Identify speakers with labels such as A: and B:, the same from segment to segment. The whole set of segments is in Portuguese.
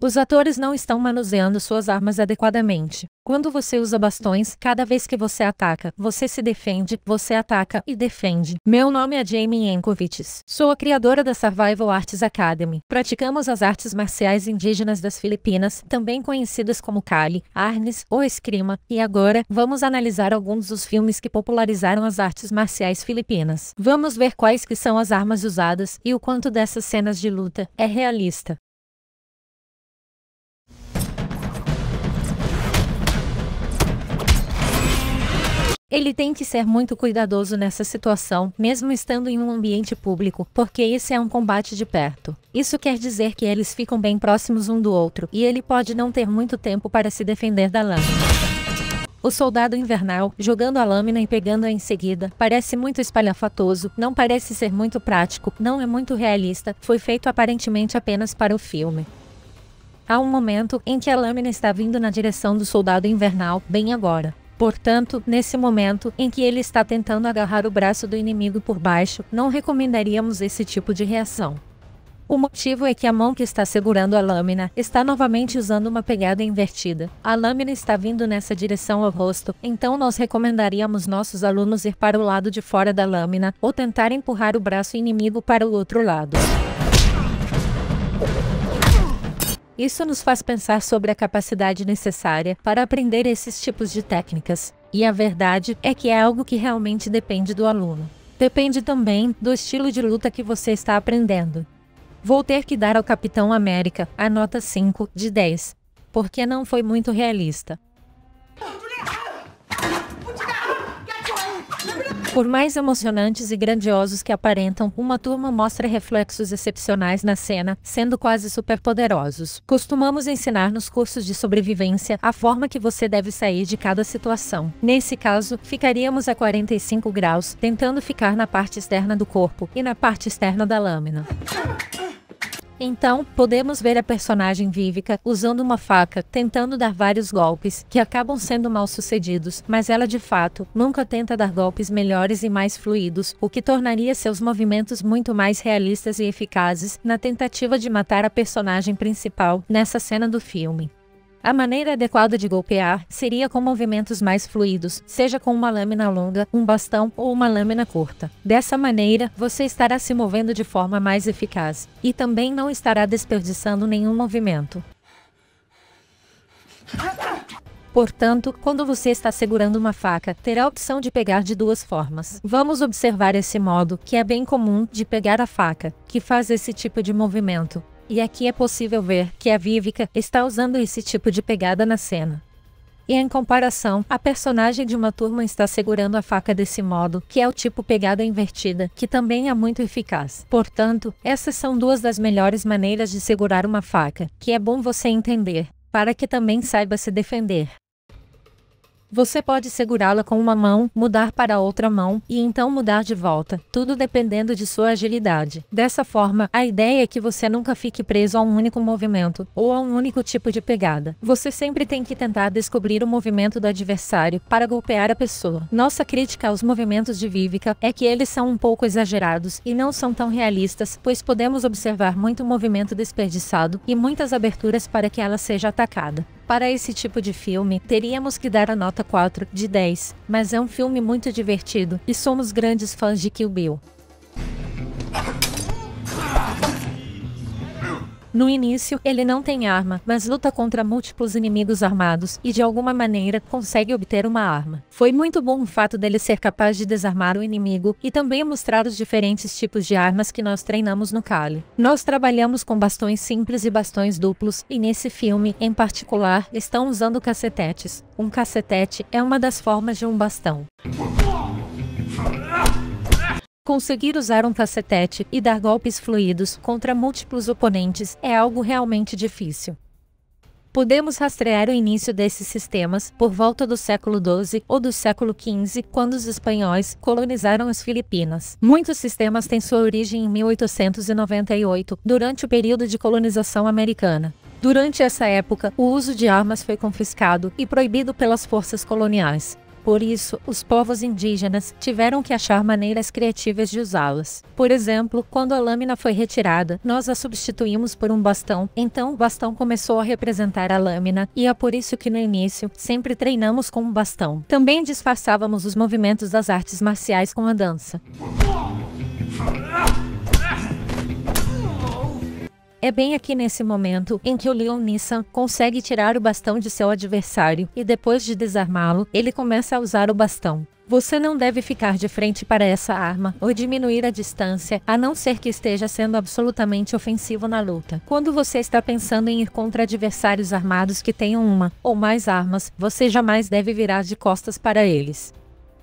A: Os atores não estão manuseando suas armas adequadamente. Quando você usa bastões, cada vez que você ataca, você se defende, você ataca e defende. Meu nome é Jamie Yankovitz. Sou a criadora da Survival Arts Academy. Praticamos as artes marciais indígenas das Filipinas, também conhecidas como Kali, Arnis ou Eskrima, e agora, vamos analisar alguns dos filmes que popularizaram as artes marciais filipinas. Vamos ver quais que são as armas usadas e o quanto dessas cenas de luta é realista. Ele tem que ser muito cuidadoso nessa situação, mesmo estando em um ambiente público, porque esse é um combate de perto. Isso quer dizer que eles ficam bem próximos um do outro, e ele pode não ter muito tempo para se defender da lâmina. O soldado invernal, jogando a lâmina e pegando-a em seguida, parece muito espalhafatoso, não parece ser muito prático, não é muito realista, foi feito aparentemente apenas para o filme. Há um momento em que a lâmina está vindo na direção do soldado invernal, bem agora. Portanto, nesse momento em que ele está tentando agarrar o braço do inimigo por baixo, não recomendaríamos esse tipo de reação. O motivo é que a mão que está segurando a lâmina está novamente usando uma pegada invertida. A lâmina está vindo nessa direção ao rosto, então nós recomendaríamos nossos alunos ir para o lado de fora da lâmina ou tentar empurrar o braço inimigo para o outro lado. Isso nos faz pensar sobre a capacidade necessária para aprender esses tipos de técnicas. E a verdade é que é algo que realmente depende do aluno. Depende também do estilo de luta que você está aprendendo. Vou ter que dar ao Capitão América a nota 5 de 10, porque não foi muito realista. Por mais emocionantes e grandiosos que aparentam, uma turma mostra reflexos excepcionais na cena, sendo quase superpoderosos. Costumamos ensinar nos cursos de sobrevivência a forma que você deve sair de cada situação. Nesse caso, ficaríamos a 45 graus, tentando ficar na parte externa do corpo e na parte externa da lâmina. Então, podemos ver a personagem Vivica usando uma faca, tentando dar vários golpes, que acabam sendo mal sucedidos, mas ela de fato nunca tenta dar golpes melhores e mais fluidos, o que tornaria seus movimentos muito mais realistas e eficazes na tentativa de matar a personagem principal nessa cena do filme. A maneira adequada de golpear seria com movimentos mais fluidos, seja com uma lâmina longa, um bastão ou uma lâmina curta. Dessa maneira, você estará se movendo de forma mais eficaz, e também não estará desperdiçando nenhum movimento. Portanto, quando você está segurando uma faca, terá a opção de pegar de duas formas. Vamos observar esse modo, que é bem comum, de pegar a faca, que faz esse tipo de movimento. E aqui é possível ver que a Vivica está usando esse tipo de pegada na cena. E em comparação, a personagem de uma turma está segurando a faca desse modo, que é o tipo pegada invertida, que também é muito eficaz. Portanto, essas são duas das melhores maneiras de segurar uma faca, que é bom você entender, para que também saiba se defender. Você pode segurá-la com uma mão, mudar para a outra mão e então mudar de volta, tudo dependendo de sua agilidade. Dessa forma, a ideia é que você nunca fique preso a um único movimento ou a um único tipo de pegada. Você sempre tem que tentar descobrir o movimento do adversário para golpear a pessoa. Nossa crítica aos movimentos de Vivica é que eles são um pouco exagerados e não são tão realistas, pois podemos observar muito movimento desperdiçado e muitas aberturas para que ela seja atacada. Para esse tipo de filme, teríamos que dar a nota 4 de 10, mas é um filme muito divertido e somos grandes fãs de Kill Bill. No início, ele não tem arma, mas luta contra múltiplos inimigos armados e de alguma maneira consegue obter uma arma. Foi muito bom o fato dele ser capaz de desarmar o inimigo e também mostrar os diferentes tipos de armas que nós treinamos no Kali. Nós trabalhamos com bastões simples e bastões duplos e nesse filme, em particular, estão usando cacetetes. Um cacetete é uma das formas de um bastão. Conseguir usar um cacetete e dar golpes fluidos contra múltiplos oponentes é algo realmente difícil. Podemos rastrear o início desses sistemas por volta do século XII ou do século XV, quando os espanhóis colonizaram as Filipinas. Muitos sistemas têm sua origem em 1898, durante o período de colonização americana. Durante essa época, o uso de armas foi confiscado e proibido pelas forças coloniais. Por isso, os povos indígenas tiveram que achar maneiras criativas de usá-las. Por exemplo, quando a lâmina foi retirada, nós a substituímos por um bastão, então o bastão começou a representar a lâmina, e é por isso que no início, sempre treinamos com um bastão. Também disfarçávamos os movimentos das artes marciais com a dança. É bem aqui nesse momento em que o Leon Nissan consegue tirar o bastão de seu adversário e depois de desarmá-lo, ele começa a usar o bastão. Você não deve ficar de frente para essa arma ou diminuir a distância, a não ser que esteja sendo absolutamente ofensivo na luta. Quando você está pensando em ir contra adversários armados que tenham uma ou mais armas, você jamais deve virar de costas para eles.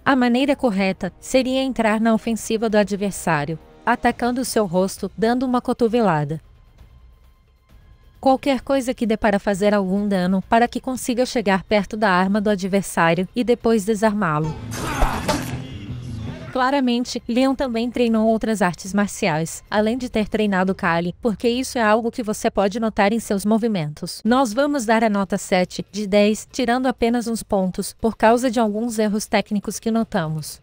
A: A maneira correta seria entrar na ofensiva do adversário, atacando o seu rosto, dando uma cotovelada. Qualquer coisa que dê para fazer algum dano, para que consiga chegar perto da arma do adversário e depois desarmá-lo. Claramente, Leon também treinou outras artes marciais, além de ter treinado Kali, porque isso é algo que você pode notar em seus movimentos. Nós vamos dar a nota 7 de 10, tirando apenas uns pontos, por causa de alguns erros técnicos que notamos.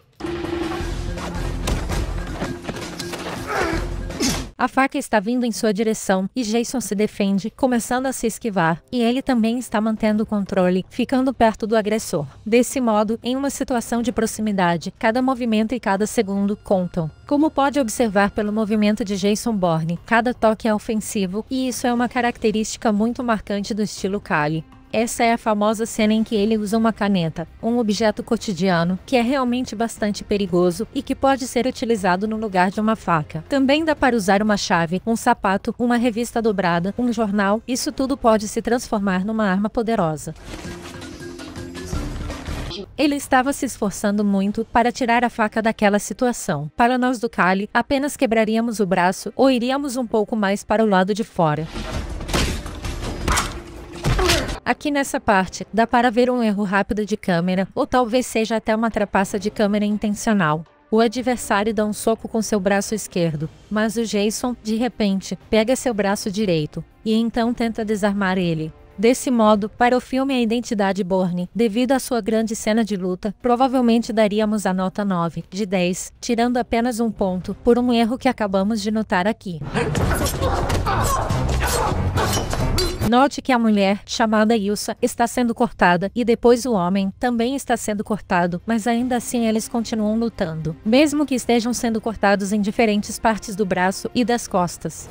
A: A faca está vindo em sua direção e Jason se defende, começando a se esquivar, e ele também está mantendo o controle, ficando perto do agressor. Desse modo, em uma situação de proximidade, cada movimento e cada segundo contam. Como pode observar pelo movimento de Jason Bourne, cada toque é ofensivo, e isso é uma característica muito marcante do estilo Kali. Essa é a famosa cena em que ele usa uma caneta, um objeto cotidiano, que é realmente bastante perigoso e que pode ser utilizado no lugar de uma faca. Também dá para usar uma chave, um sapato, uma revista dobrada, um jornal, isso tudo pode se transformar numa arma poderosa. Ele estava se esforçando muito para tirar a faca daquela situação. Para nós do Kali, apenas quebraríamos o braço ou iríamos um pouco mais para o lado de fora. Aqui nessa parte, dá para ver um erro rápido de câmera, ou talvez seja até uma trapaça de câmera intencional. O adversário dá um soco com seu braço esquerdo, mas o Jason, de repente, pega seu braço direito, e então tenta desarmar ele. Desse modo, para o filme A Identidade Bourne, devido à sua grande cena de luta, provavelmente daríamos a nota 9 de 10, tirando apenas um ponto, por um erro que acabamos de notar aqui. Note que a mulher, chamada Ilsa, está sendo cortada, e depois o homem também está sendo cortado, mas ainda assim eles continuam lutando, mesmo que estejam sendo cortados em diferentes partes do braço e das costas.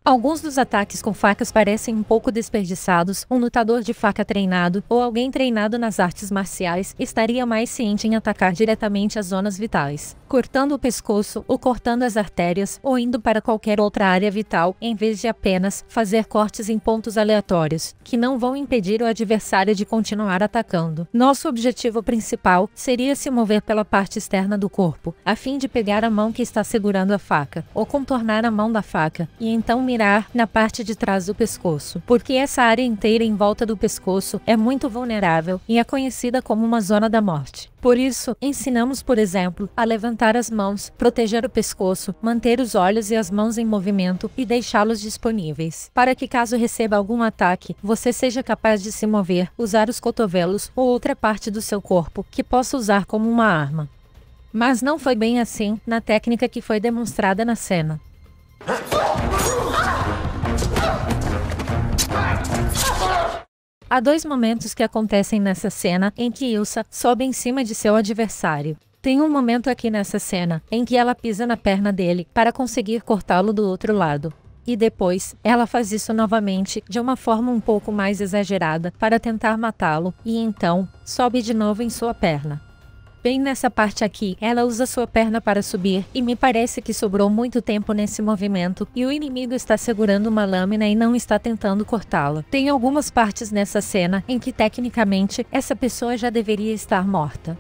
A: Alguns dos ataques com facas parecem um pouco desperdiçados. Um lutador de faca treinado, ou alguém treinado nas artes marciais, estaria mais ciente em atacar diretamente as zonas vitais, cortando o pescoço, ou cortando as artérias, ou indo para qualquer outra área vital, em vez de apenas fazer cortes em pontos aleatórios, que não vão impedir o adversário de continuar atacando. Nosso objetivo principal seria se mover pela parte externa do corpo, a fim de pegar a mão que está segurando a faca, ou contornar a mão da faca, e então mirar na parte de trás do pescoço, porque essa área inteira em volta do pescoço é muito vulnerável e é conhecida como uma zona da morte. Por isso, ensinamos, por exemplo, a levantar as mãos, proteger o pescoço, manter os olhos e as mãos em movimento e deixá-los disponíveis, para que caso receba algum ataque, você seja capaz de se mover, usar os cotovelos ou outra parte do seu corpo que possa usar como uma arma. Mas não foi bem assim na técnica que foi demonstrada na cena. Há dois momentos que acontecem nessa cena em que Ilsa sobe em cima de seu adversário. Tem um momento aqui nessa cena em que ela pisa na perna dele para conseguir cortá-lo do outro lado. E depois, ela faz isso novamente de uma forma um pouco mais exagerada para tentar matá-lo, e então, sobe de novo em sua perna. Bem nessa parte aqui, ela usa sua perna para subir, e me parece que sobrou muito tempo nesse movimento, e o inimigo está segurando uma lâmina e não está tentando cortá-la. Tem algumas partes nessa cena em que tecnicamente essa pessoa já deveria estar morta.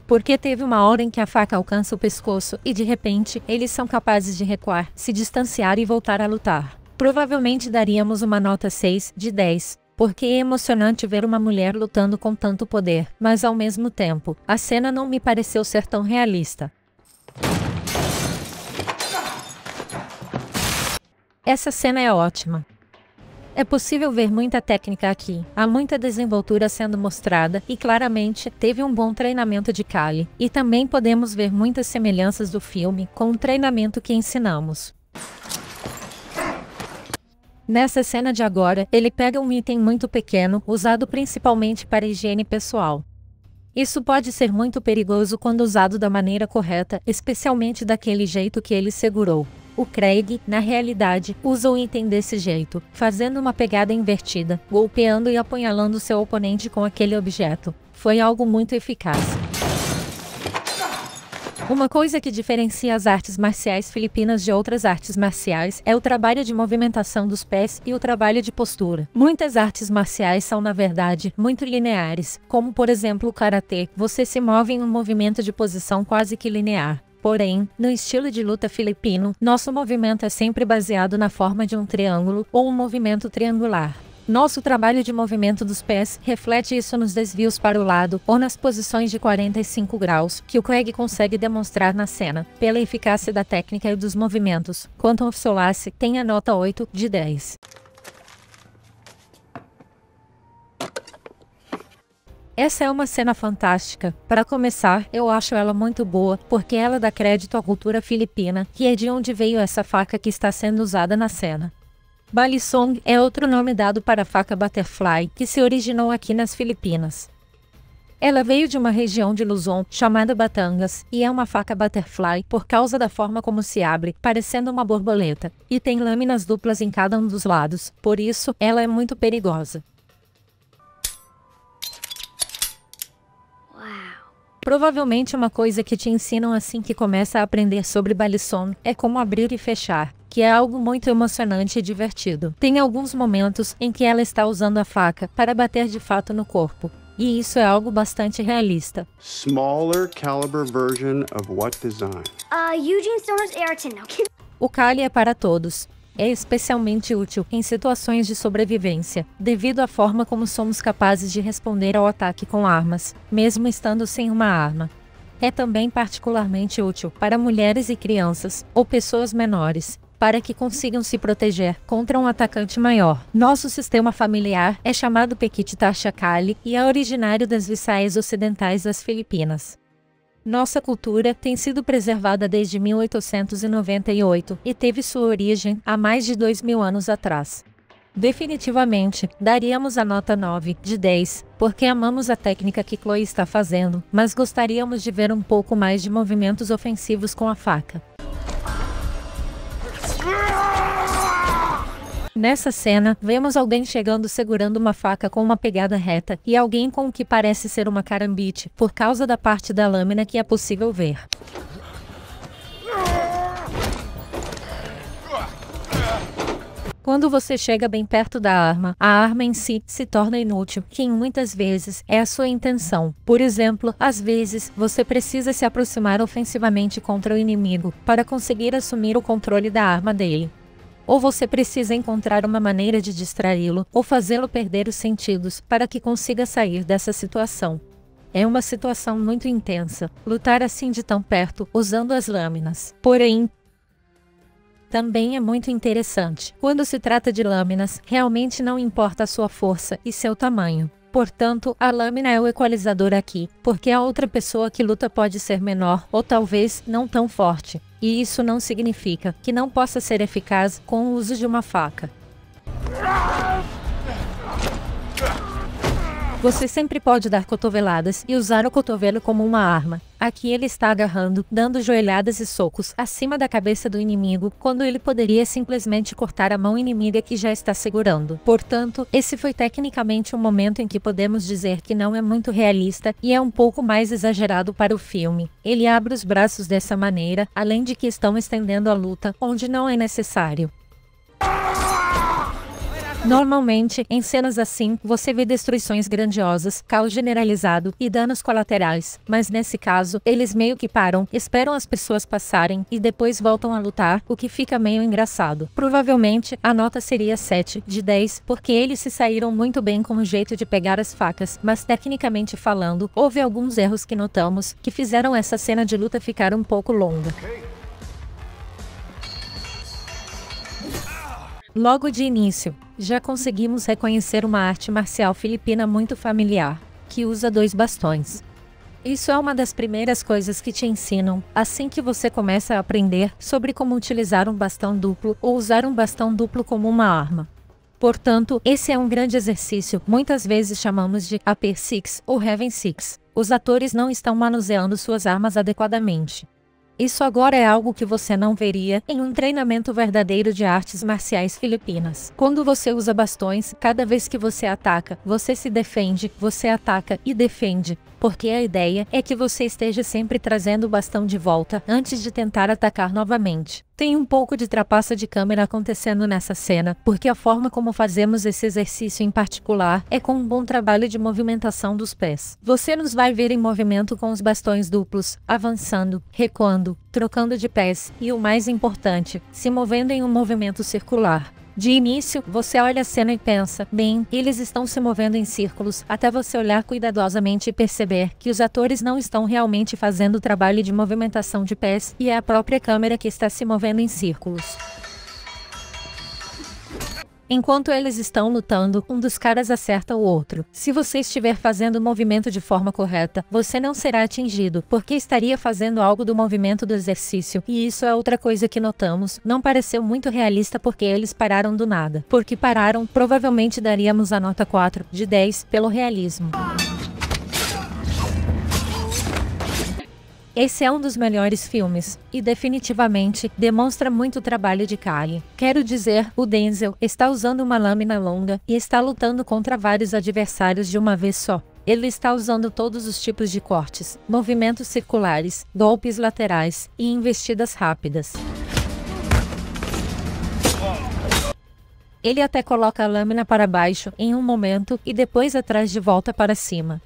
A: Porque teve uma hora em que a faca alcança o pescoço e de repente eles são capazes de recuar, se distanciar e voltar a lutar. Provavelmente daríamos uma nota 6 de 10. Porque é emocionante ver uma mulher lutando com tanto poder, mas ao mesmo tempo, a cena não me pareceu ser tão realista. Essa cena é ótima. É possível ver muita técnica aqui, há muita desenvoltura sendo mostrada e claramente teve um bom treinamento de Kali. E também podemos ver muitas semelhanças do filme com o treinamento que ensinamos. Nessa cena de agora, ele pega um item muito pequeno, usado principalmente para higiene pessoal. Isso pode ser muito perigoso quando usado da maneira correta, especialmente daquele jeito que ele segurou. O Craig, na realidade, usa o item desse jeito, fazendo uma pegada invertida, golpeando e apunhalando seu oponente com aquele objeto. Foi algo muito eficaz. Uma coisa que diferencia as artes marciais filipinas de outras artes marciais é o trabalho de movimentação dos pés e o trabalho de postura. Muitas artes marciais são, na verdade, muito lineares, como por exemplo o karatê. Você se move em um movimento de posição quase que linear. Porém, no estilo de luta filipino, nosso movimento é sempre baseado na forma de um triângulo ou um movimento triangular. Nosso trabalho de movimento dos pés reflete isso nos desvios para o lado ou nas posições de 45 graus, que o Craig consegue demonstrar na cena, pela eficácia da técnica e dos movimentos. Quantum of Solace tem a nota 8 de 10. Essa é uma cena fantástica. Para começar, eu acho ela muito boa, porque ela dá crédito à cultura filipina, que é de onde veio essa faca que está sendo usada na cena. Balisong é outro nome dado para a faca butterfly, que se originou aqui nas Filipinas. Ela veio de uma região de Luzon, chamada Batangas, e é uma faca butterfly por causa da forma como se abre, parecendo uma borboleta, e tem lâminas duplas em cada um dos lados, por isso, ela é muito perigosa. Provavelmente uma coisa que te ensinam assim que começa a aprender sobre Balisong é como abrir e fechar, que é algo muito emocionante e divertido. Tem alguns momentos em que ela está usando a faca para bater de fato no corpo, e isso é algo bastante realista.
B: Smaller caliber version of what design?
C: Eugene Stoner's Ayrton.
A: O Kali é para todos. É especialmente útil em situações de sobrevivência, devido à forma como somos capazes de responder ao ataque com armas, mesmo estando sem uma arma. É também particularmente útil para mulheres e crianças, ou pessoas menores, para que consigam se proteger contra um atacante maior. Nosso sistema familiar é chamado Pekit Tarsha Kali e é originário das Visayas ocidentais das Filipinas. Nossa cultura tem sido preservada desde 1898 e teve sua origem há mais de 2000 anos atrás. Definitivamente, daríamos a nota 9 de 10, porque amamos a técnica que Chloe está fazendo, mas gostaríamos de ver um pouco mais de movimentos ofensivos com a faca. Nessa cena, vemos alguém chegando segurando uma faca com uma pegada reta e alguém com o que parece ser uma carambite, por causa da parte da lâmina que é possível ver. Quando você chega bem perto da arma, a arma em si se torna inútil, que muitas vezes é a sua intenção. Por exemplo, às vezes, você precisa se aproximar ofensivamente contra o inimigo para conseguir assumir o controle da arma dele. Ou você precisa encontrar uma maneira de distraí-lo ou fazê-lo perder os sentidos para que consiga sair dessa situação. É uma situação muito intensa, lutar assim de tão perto, usando as lâminas. Porém, também é muito interessante. Quando se trata de lâminas, realmente não importa a sua força e seu tamanho. Portanto, a lâmina é o equalizador aqui, porque a outra pessoa que luta pode ser menor ou talvez não tão forte. E isso não significa que não possa ser eficaz com o uso de uma faca. Você sempre pode dar cotoveladas e usar o cotovelo como uma arma. Aqui ele está agarrando, dando joelhadas e socos acima da cabeça do inimigo, quando ele poderia simplesmente cortar a mão inimiga que já está segurando. Portanto, esse foi tecnicamente um momento em que podemos dizer que não é muito realista e é um pouco mais exagerado para o filme. Ele abre os braços dessa maneira, além de que estão estendendo a luta, onde não é necessário. Normalmente, em cenas assim, você vê destruições grandiosas, caos generalizado e danos colaterais, mas nesse caso, eles meio que param, esperam as pessoas passarem e depois voltam a lutar, o que fica meio engraçado. Provavelmente, a nota seria 7 de 10, porque eles se saíram muito bem com o jeito de pegar as facas, mas tecnicamente falando, houve alguns erros que notamos, que fizeram essa cena de luta ficar um pouco longa. Logo de início, já conseguimos reconhecer uma arte marcial filipina muito familiar, que usa 2 bastões. Isso é uma das primeiras coisas que te ensinam, assim que você começa a aprender sobre como utilizar um bastão duplo ou usar um bastão duplo como uma arma. Portanto, esse é um grande exercício, muitas vezes chamamos de AP6 ou Heaven 6. Os atores não estão manuseando suas armas adequadamente. Isso agora é algo que você não veria em um treinamento verdadeiro de artes marciais filipinas. Quando você usa bastões, cada vez que você ataca, você se defende, você ataca e defende. Porque a ideia é que você esteja sempre trazendo o bastão de volta antes de tentar atacar novamente. Tem um pouco de trapaça de câmera acontecendo nessa cena, porque a forma como fazemos esse exercício em particular é com um bom trabalho de movimentação dos pés. Você nos vai ver em movimento com os bastões duplos, avançando, recuando, trocando de pés e, o mais importante, se movendo em um movimento circular. De início, você olha a cena e pensa, bem, eles estão se movendo em círculos, até você olhar cuidadosamente e perceber que os atores não estão realmente fazendo o trabalho de movimentação de pés e é a própria câmera que está se movendo em círculos. Enquanto eles estão lutando, um dos caras acerta o outro. Se você estiver fazendo o movimento de forma correta, você não será atingido, porque estaria fazendo algo do movimento do exercício, e isso é outra coisa que notamos. Não pareceu muito realista porque eles pararam do nada. Porque pararam, provavelmente daríamos a nota 4 de 10 pelo realismo. Esse é um dos melhores filmes, e definitivamente demonstra muito trabalho de Kali. Quero dizer, o Denzel está usando uma lâmina longa e está lutando contra vários adversários de uma vez só. Ele está usando todos os tipos de cortes, movimentos circulares, golpes laterais e investidas rápidas. Ele até coloca a lâmina para baixo em um momento e depois atrás de volta para cima.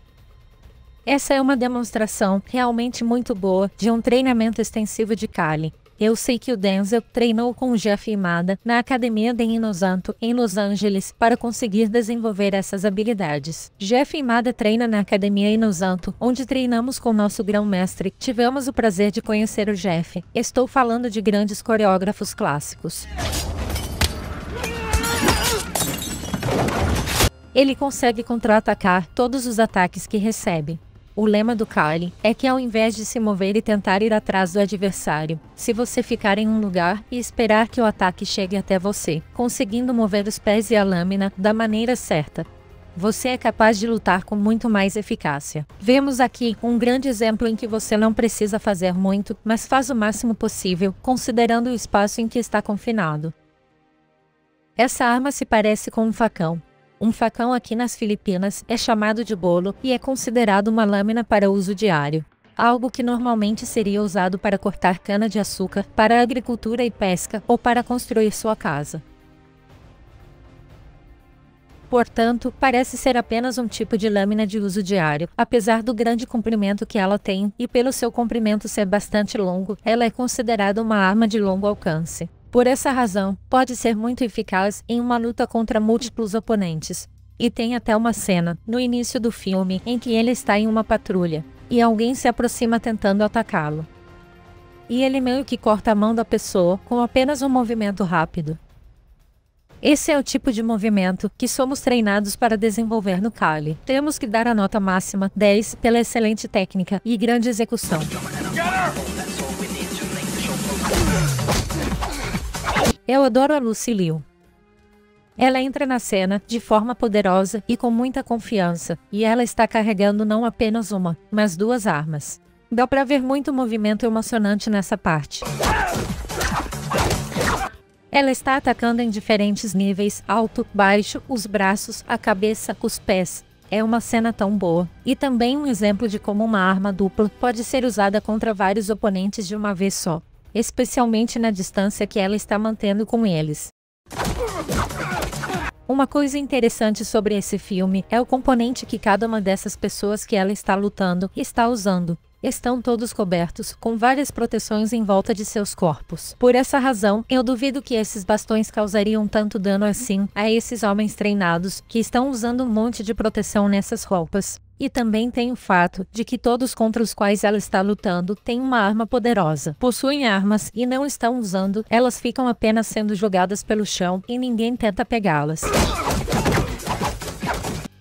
A: Essa é uma demonstração realmente muito boa de um treinamento extensivo de Kali. Eu sei que o Denzel treinou com o Jeff Imada na academia de Inosanto, em Los Angeles, para conseguir desenvolver essas habilidades. Jeff Imada treina na academia Inosanto, onde treinamos com nosso grão-mestre. Tivemos o prazer de conhecer o Jeff. Estou falando de grandes coreógrafos clássicos. Ele consegue contra-atacar todos os ataques que recebe. O lema do Kali é que ao invés de se mover e tentar ir atrás do adversário, se você ficar em um lugar e esperar que o ataque chegue até você, conseguindo mover os pés e a lâmina da maneira certa, você é capaz de lutar com muito mais eficácia. Vemos aqui um grande exemplo em que você não precisa fazer muito, mas faz o máximo possível, considerando o espaço em que está confinado. Essa arma se parece com um facão. Um facão aqui nas Filipinas é chamado de bolo e é considerado uma lâmina para uso diário. Algo que normalmente seria usado para cortar cana-de-açúcar, para agricultura e pesca ou para construir sua casa. Portanto, parece ser apenas um tipo de lâmina de uso diário. Apesar do grande comprimento que ela tem e pelo seu comprimento ser bastante longo, ela é considerada uma arma de longo alcance. Por essa razão, pode ser muito eficaz em uma luta contra múltiplos oponentes. E tem até uma cena, no início do filme, em que ele está em uma patrulha, e alguém se aproxima tentando atacá-lo. E ele meio que corta a mão da pessoa com apenas um movimento rápido. Esse é o tipo de movimento que somos treinados para desenvolver no Kali. Temos que dar a nota máxima 10 pela excelente técnica e grande execução. Eu adoro a Lucy Liu. Ela entra na cena de forma poderosa e com muita confiança, e ela está carregando não apenas uma, mas 2 armas. Dá pra ver muito movimento emocionante nessa parte. Ela está atacando em diferentes níveis, alto, baixo, os braços, a cabeça, os pés. É uma cena tão boa. E também um exemplo de como uma arma dupla pode ser usada contra vários oponentes de uma vez só, especialmente na distância que ela está mantendo com eles. Uma coisa interessante sobre esse filme é o componente que cada uma dessas pessoas que ela está lutando está usando. Estão todos cobertos, com várias proteções em volta de seus corpos. Por essa razão, eu duvido que esses bastões causariam tanto dano assim a esses homens treinados, que estão usando um monte de proteção nessas roupas. E também tem o fato de que todos contra os quais ela está lutando têm uma arma poderosa. Possuem armas e não estão usando, elas ficam apenas sendo jogadas pelo chão e ninguém tenta pegá-las.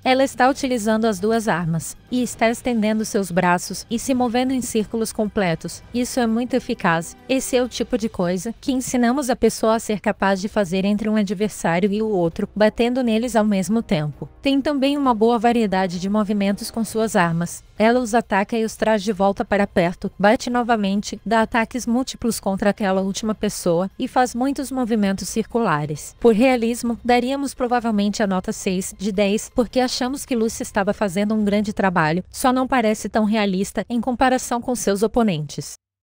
A: Ela está utilizando as duas armas, e está estendendo seus braços e se movendo em círculos completos. Isso é muito eficaz. Esse é o tipo de coisa que ensinamos a pessoa a ser capaz de fazer entre um adversário e o outro, batendo neles ao mesmo tempo. Tem também uma boa variedade de movimentos com suas armas. Ela os ataca e os traz de volta para perto, bate novamente, dá ataques múltiplos contra aquela última pessoa e faz muitos movimentos circulares. Por realismo, daríamos provavelmente a nota 6 de 10 porque achamos que Lucy estava fazendo um grande trabalho, só não parece tão realista em comparação com seus oponentes.